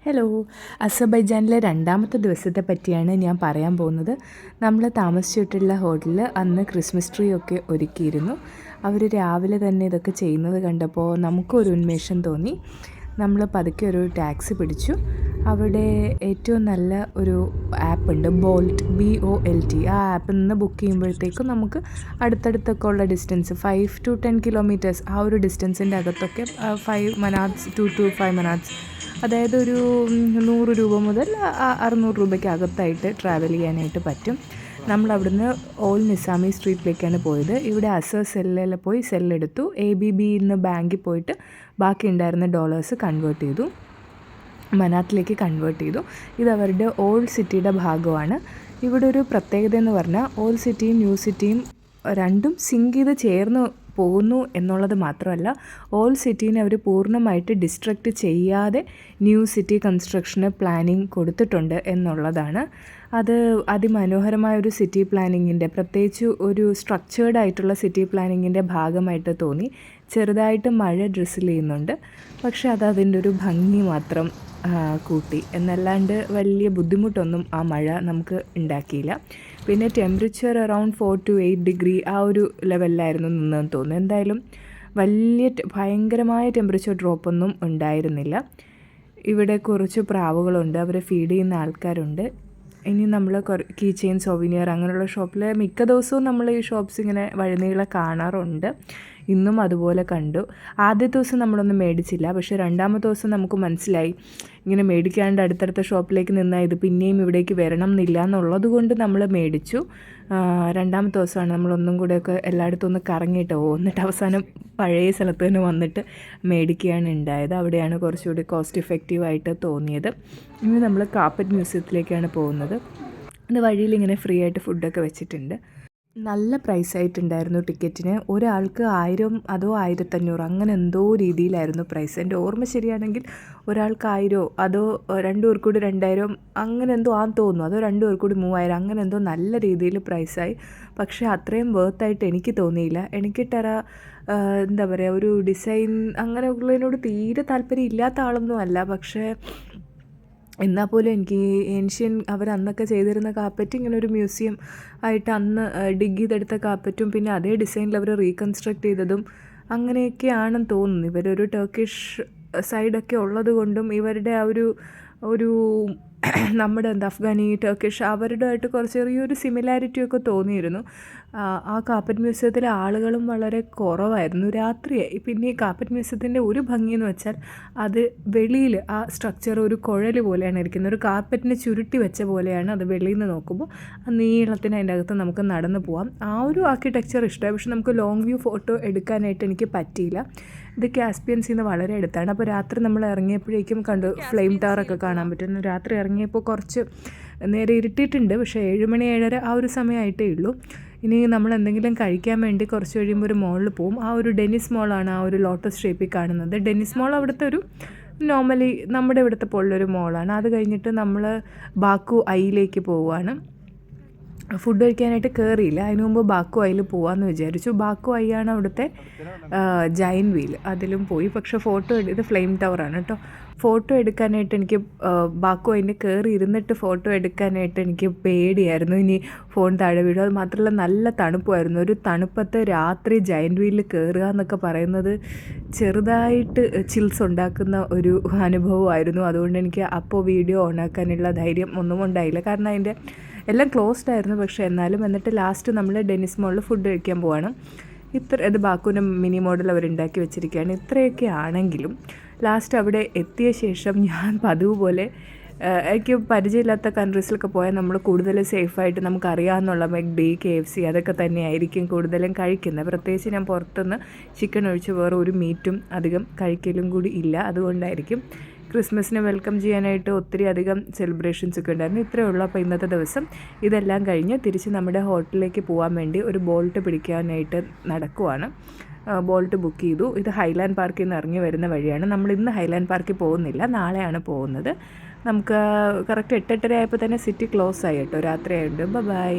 Hello, അസർബൈജാനിലെ രണ്ടാമത്തെ ദിവസത്തെ പറ്റിയാണ് ഞാൻ പറയാൻ പോകുന്നത്. നമ്മൾ താമസിച്ചിട്ടുള്ള ഹോട്ടലിൽ അന്ന് ക്രിസ്മസ് ട്രീ ഒക്കെ ഒരുക്കിയിരുന്നു. അവർ രാവിലെ തന്നെ ഇതൊക്കെ ചെയ്യുന്നത് കണ്ടപ്പോൾ നമുക്കൊരു ഉന്മേഷം തോന്നി. നമ്മൾ പതുക്കെ ഒരു ടാക്സി പിടിച്ചു. അവിടെ ഏറ്റവും നല്ല ഒരു ആപ്പുണ്ട്, ബോൾട്ട്, BOLT. ആ ആപ്പിൽ നിന്ന് ബുക്ക് ചെയ്യുമ്പോഴത്തേക്കും നമുക്ക് അടുത്തടുത്തൊക്കെ ഉള്ള ഡിസ്റ്റൻസ് 5 to 10 കിലോമീറ്റേഴ്സ്, ആ ഒരു ഡിസ്റ്റൻസിൻ്റെ അകത്തൊക്കെ 5 മനാറ്റ്സ് 2 to 5 മനാറ്റ്സ്, അതായത് ഒരു 100 രൂപ മുതൽ 600 രൂപയ്ക്ക് അകത്തായിട്ട് ട്രാവൽ ചെയ്യാനായിട്ട് പറ്റും. നമ്മൾ അവിടുന്ന് ഓൾ നിസാമി സ്ട്രീറ്റിലേക്കാണ് പോയത്. ഇവിടെ അസർ സെല്ലിൽ പോയി സെല്ലെടുത്തു. ABB ഇന്ന് ബാങ്കിൽ പോയിട്ട് ബാക്കി ഉണ്ടായിരുന്ന ഡോളേഴ്സ് കൺവേർട്ട് ചെയ്തു, മനാത്തിലേക്ക് കൺവേർട്ട് ചെയ്തു. ഇത് അവരുടെ ഓൾഡ് സിറ്റിയുടെ ഭാഗമാണ്. ഇവിടെ ഒരു പ്രത്യേകത എന്ന് പറഞ്ഞാൽ ഓൾഡ് സിറ്റിയും ന്യൂ സിറ്റിയും രണ്ടും സിങ്ക് ചെയ്ത് ചേർന്ന് പോകുന്നു എന്നുള്ളത് മാത്രമല്ല, ഓൾഡ് സിറ്റീനെ അവർ പൂർണ്ണമായിട്ട് ഡിസ്ട്രക്റ്റ് ചെയ്യാതെ ന്യൂ സിറ്റി കൺസ്ട്രക്ഷന് പ്ലാനിങ് കൊടുത്തിട്ടുണ്ട് എന്നുള്ളതാണ്. അത് അതിമനോഹരമായൊരു സിറ്റി പ്ലാനിങ്ങിൻ്റെ, പ്രത്യേകിച്ച് ഒരു സ്ട്രക്ചേർഡ് ആയിട്ടുള്ള സിറ്റി പ്ലാനിങ്ങിൻ്റെ ഭാഗമായിട്ട് തോന്നി. ചെറുതായിട്ട് മഴ ഡ്രിസിൽ ചെയ്യുന്നുണ്ട്, പക്ഷേ അതിൻ്റെ ഒരു ഭംഗി മാത്രം കൂട്ടി എന്നല്ലാണ്ട് വലിയ ബുദ്ധിമുട്ടൊന്നും ആ മഴ നമുക്ക് ഉണ്ടാക്കിയില്ല. പിന്നെ ടെമ്പറേച്ചർ അറൗണ്ട് 4 to 8 ഡിഗ്രി ആ ഒരു ലെവലിലായിരുന്നു നിന്നെന്ന് തോന്നുന്നു. എന്തായാലും ഭയങ്കരമായ ടെമ്പറേച്ചർ ഡ്രോപ്പൊന്നും ഉണ്ടായിരുന്നില്ല. ഇവിടെ കുറച്ച് പ്രാവുകളുണ്ട്, അവരെ ഫീഡ് ചെയ്യുന്ന ആൾക്കാരുണ്ട്. ഇനി നമ്മൾ കീ ചെയിൻ, സോവിനിയർ അങ്ങനെയുള്ള ഷോപ്പിൽ മിക്ക ദിവസവും നമ്മൾ ഈ ഷോപ്സ് ഇങ്ങനെ വഴിനീളെ കാണാറുണ്ട്. ഇന്നും അതുപോലെ കണ്ടു. ആദ്യത്തെ ദിവസം നമ്മളൊന്നും മേടിച്ചില്ല, പക്ഷേ രണ്ടാമത്തെ ദിവസം നമുക്ക് മനസ്സിലായി ഇങ്ങനെ മേടിക്കാണ്ട് അടുത്തടുത്ത ഷോപ്പിലേക്ക് നിന്നാൽ ഇത് പിന്നെയും ഇവിടേക്ക് വരണം എന്നില്ല എന്നുള്ളത് കൊണ്ട് നമ്മൾ മേടിച്ചു. രണ്ടാമത്തെ ദിവസമാണ് നമ്മളൊന്നും കൂടെയൊക്കെ എല്ലായിടത്തും ഒന്ന് കറങ്ങിയിട്ട് എന്നിട്ട് അവസാനം പഴയ സ്ഥലത്ത് തന്നെ വന്നിട്ട് മേടിക്കുകയാണ് ഉണ്ടായത്. അവിടെയാണ് കുറച്ചുകൂടി കോസ്റ്റ് ഇഫക്റ്റീവായിട്ട് തോന്നിയത്. ഇനി നമ്മൾ കാർപ്പറ്റ് മ്യൂസിയത്തിലേക്കാണ് പോകുന്നത്. ഇത് വഴിയിൽ ഇങ്ങനെ ഫ്രീ ആയിട്ട് ഫുഡൊക്കെ വെച്ചിട്ടുണ്ട്. നല്ല പ്രൈസായിട്ടുണ്ടായിരുന്നു ടിക്കറ്റിന്. ഒരാൾക്ക് 1000 അതോ 1500 അങ്ങനെ എന്തോ രീതിയിലായിരുന്നു പ്രൈസ്. എൻ്റെ ഓർമ്മ ശരിയാണെങ്കിൽ ഒരാൾക്ക് 1000 അതോ 2 പേർക്ക് കൂടി 2000 അങ്ങനെ എന്തോ ആണെന്ന് തോന്നുന്നു. അതോ 2 പേർക്ക് കൂടി 3000 അങ്ങനെ എന്തോ നല്ല രീതിയിൽ പ്രൈസായി. പക്ഷേ അത്രയും വേർത്തായിട്ട് എനിക്ക് തോന്നിയില്ല. എനിക്ക് എന്താ പറയുക, ഒരു ഡിസൈൻ അങ്ങനെ ഉള്ളതിനോട് തീരെ താല്പര്യം ഇല്ലാത്ത ആളൊന്നും അല്ല. പക്ഷേ എന്നാൽ പോലും എനിക്ക് അവരന്നൊക്കെ ചെയ്തിരുന്ന കാർപ്പറ്റ് ഇങ്ങനെ ഒരു മ്യൂസിയം ആയിട്ട് അന്ന് ഡിഗ് ചെയ്തെടുത്ത കാർപ്പറ്റും പിന്നെ അതേ ഡിസൈനിൽ അവർ റീകൺസ്ട്രക്ട് ചെയ്തതും അങ്ങനെയൊക്കെയാണെന്ന് തോന്നുന്നു. ഇവരൊരു ടർക്കിഷ് സൈഡൊക്കെ ഉള്ളത് കൊണ്ടും ഇവരുടെ ആ ഒരു നമ്മുടെ അഫ്ഗാനി, ടർക്കിഷ് അവരുടെ ആയിട്ട് ചെറിയൊരു സിമിലാരിറ്റിയൊക്കെ തോന്നിയിരുന്നു. ആ കാർപ്പറ്റ് മ്യൂസിയത്തിലെ ആളുകളും വളരെ കുറവായിരുന്നു. രാത്രിയായി. പിന്നെ ഈ കാർപ്പറ്റ് മ്യൂസിയത്തിൻ്റെ ഒരു ഭംഗിയെന്ന് വെച്ചാൽ അത് വെളിയിൽ ആ സ്ട്രക്ചർ ഒരു കുഴൽ പോലെയാണ് ഇരിക്കുന്നത്. ഒരു കാർപ്പറ്റിനെ ചുരുട്ടി വെച്ച പോലെയാണ് അത് വെളിയിൽ നിന്ന് നോക്കുമ്പോൾ. ആ നീളത്തിന് അതിൻ്റെ അകത്ത് നമുക്ക് നടന്നു പോകാം. ആ ഒരു ആർക്കിടെക്ചർ ഇഷ്ടമായി. പക്ഷെ നമുക്ക് ലോങ് വ്യൂ ഫോട്ടോ എടുക്കാനായിട്ട് എനിക്ക് പറ്റിയില്ല. ഇത് കാസ്പിയൻ സീന്ന് വളരെ അടുത്താണ്. അപ്പോൾ രാത്രി നമ്മൾ ഇറങ്ങിയപ്പോഴേക്കും കണ്ടു ഫ്ലെയിം ടവറൊക്കെ കാണാൻ പറ്റുന്നു. രാത്രി ഇറങ്ങിയപ്പോൾ കുറച്ച് നേരെ ഇരുട്ടിയിട്ടുണ്ട്, പക്ഷേ 7 മണി 7:30 ആ ഒരു സമയമായിട്ടേ ഉള്ളൂ. ഇനി നമ്മൾ എന്തെങ്കിലും കഴിക്കാൻ വേണ്ടി കുറച്ച് കഴിയുമ്പോൾ ഒരു മോളിൽ പോവും. ആ ഒരു ഡെന്നിസ് മോളാണ് ആ ഒരു ലോട്ടസ് ഷേപ്പിൽ കാണുന്നത്. ഡെന്നിസ് മോൾ അവിടുത്തെ ഒരു നോർമലി നമ്മുടെ ഇവിടുത്തെ പോലുള്ളൊരു മോളാണ്. അത് കഴിഞ്ഞിട്ട് നമ്മൾ ബാക്കു ഐയിലേക്ക് പോവുകയാണ്. ഫുഡ് കഴിക്കാനായിട്ട് കയറിയില്ല. അതിനു മുമ്പ് ബാക്കു ഐയിൽ പോകാമെന്ന് വിചാരിച്ചു. ബാക്കു ഐയാണ് അവിടുത്തെ ജയൻറ്റ് വീൽ, അതിലും പോയി. പക്ഷേ ഇത് ഫ്ലെയിം ടവറാണ് കേട്ടോ. ഫോട്ടോ എടുക്കാനായിട്ട് എനിക്ക് ബാക്കു ഐൻ്റെ കയറി ഇരുന്നിട്ട് ഫോട്ടോ എടുക്കാനായിട്ട് എനിക്ക് പേടിയായിരുന്നു, ഇനി ഫോൺ താഴെ വീഴും. അത് മാത്രമല്ല നല്ല തണുപ്പായിരുന്നു. ഒരു തണുപ്പത്ത് രാത്രി ജയൻറ്റ് വീലിൽ കയറുക എന്നൊക്കെ പറയുന്നത് ചെറുതായിട്ട് ചിൽസ് ഉണ്ടാക്കുന്ന ഒരു അനുഭവമായിരുന്നു. അതുകൊണ്ട് എനിക്ക് അപ്പോൾ വീഡിയോ ഓണാക്കാനുള്ള ധൈര്യം ഒന്നും ഉണ്ടായില്ല. കാരണം അതിൻ്റെ എല്ലാം ക്ലോസ്ഡ് ആയിരുന്നു. പക്ഷേ എന്നിട്ട് ലാസ്റ്റ് നമ്മൾ ഡെന്നിസ് മോളിൽ ഫുഡ് കഴിക്കാൻ പോവാണ്. ഇത് ബാക്കുവിൻ്റെ മിനി മോഡൽ അവരുണ്ടാക്കി വെച്ചിരിക്കുകയാണ്. ഇത്രയൊക്കെ ആണെങ്കിലും ലാസ്റ്റ് അവിടെ എത്തിയ ശേഷം ഞാൻ പതിവ് പോലെ എനിക്ക് പരിചയമില്ലാത്ത കൺട്രീസിലൊക്കെ പോയാൽ നമ്മൾ കൂടുതൽ സേഫായിട്ട് നമുക്കറിയാമെന്നുള്ള McD, KFC അതൊക്കെ തന്നെയായിരിക്കും കൂടുതലും കഴിക്കുന്നത്. പ്രത്യേകിച്ച് ഞാൻ പുറത്തുനിന്ന് ചിക്കൻ ഒഴിച്ച് വേറെ ഒരു മീറ്റും അധികം കഴിക്കലും കൂടി ഇല്ല. അതുകൊണ്ടായിരിക്കും. ക്രിസ്മസിനെ വെൽക്കം ചെയ്യാനായിട്ട് ഒത്തിരി അധികം സെലിബ്രേഷൻസ് ഒക്കെ ഉണ്ടായിരുന്നു. ഇത്രയേ ഉള്ളൂ. അപ്പോൾ ഇന്നത്തെ ദിവസം ഇതെല്ലാം കഴിഞ്ഞ് തിരിച്ച് നമ്മുടെ ഹോട്ടലിലേക്ക് പോകാൻ വേണ്ടി ഒരു ബോൾട്ട് പിടിക്കാനായിട്ട് നടക്കുവാണ്. ബോൾട്ട് ബുക്ക് ചെയ്തു. ഇത് ഹൈലാൻഡ് പാർക്കിൽ നിന്ന് ഇറങ്ങി വരുന്ന വഴിയാണ്. നമ്മൾ ഇന്ന് ഹൈലാൻഡ് പാർക്കിൽ പോകുന്നില്ല, നാളെയാണ് പോകുന്നത്. നമുക്ക് കറക്റ്റ് 8:30 ആയപ്പോൾ തന്നെ സിറ്റി ക്ലോസ് ആയി കേട്ടോ, രാത്രി ആയിട്ട്. ബൈ.